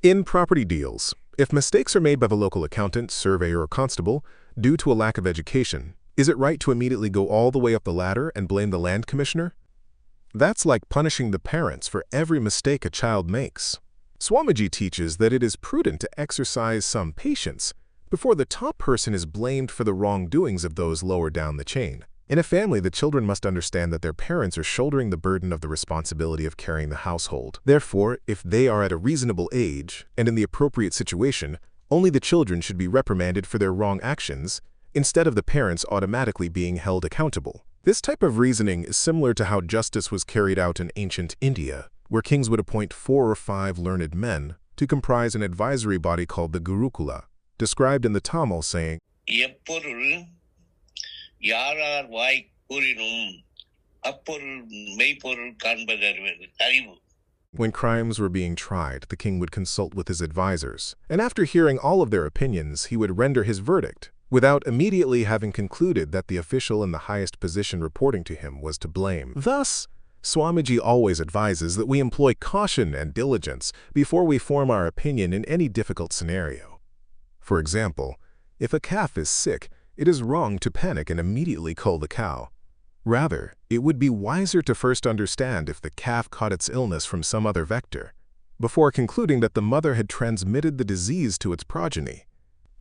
In property deals, if mistakes are made by the local accountant, surveyor, or constable due to a lack of education, is it right to immediately go all the way up the ladder and blame the land commissioner? That's like punishing the parents for every mistake a child makes. Swamiji teaches that it is prudent to exercise some patience before the top person is blamed for the wrongdoings of those lower down the chain. In a family, the children must understand that their parents are shouldering the burden of the responsibility of carrying the household. Therefore, if they are at a reasonable age and in the appropriate situation, only the children should be reprimanded for their wrong actions, instead of the parents automatically being held accountable. This type of reasoning is similar to how justice was carried out in ancient India, where kings would appoint 4 or 5 learned men to comprise an advisory body called the Gurukula, described in the Tamil saying, யாரார் வாய் கூறினும் அப்பொருள் மெய்ப்பொருள் காண்பதறிவது அறிவு. When crimes were being tried, the king would consult with his advisors, and after hearing all of their opinions, he would render his verdict, without immediately having concluded that the official in the highest position reporting to him was to blame. Thus, Swamiji always advises that we employ caution and diligence before we form our opinion in any difficult scenario. For example, if a calf is sick, it is wrong to panic and immediately cull the cow. Rather, it would be wiser to first understand if the calf caught its illness from some other vector, before concluding that the mother had transmitted the disease to its progeny.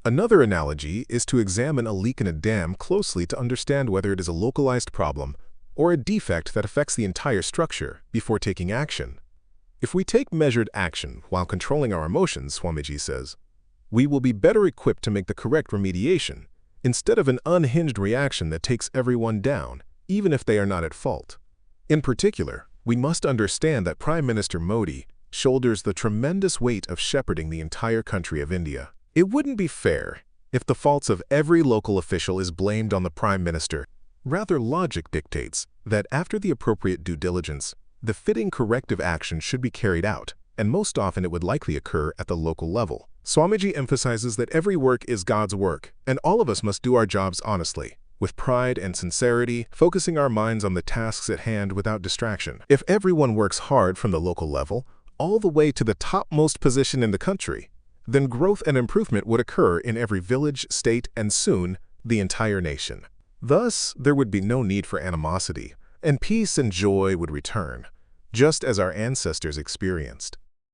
Another analogy is to examine a leak in a dam closely to understand whether it is a localized problem or a defect that affects the entire structure before taking action. If we take measured action while controlling our emotions, Swamiji says, we will be better equipped to make the correct remediation, instead of an unhinged reaction that takes everyone down, even if they are not at fault. In particular, we must understand that Prime Minister Modi shoulders the tremendous weight of shepherding the entire country of India. It wouldn't be fair if the faults of every local official is blamed on the Prime Minister. Rather, logic dictates that after the appropriate due diligence, the fitting corrective action should be carried out, and most often it would likely occur at the local level. Swamiji emphasizes that every work is God's work, and all of us must do our jobs honestly, with pride and sincerity, focusing our minds on the tasks at hand without distraction. If everyone works hard from the local level, all the way to the topmost position in the country, then growth and improvement would occur in every village, state, and soon, the entire nation. Thus, there would be no need for animosity, and peace and joy would return, just as our ancestors experienced.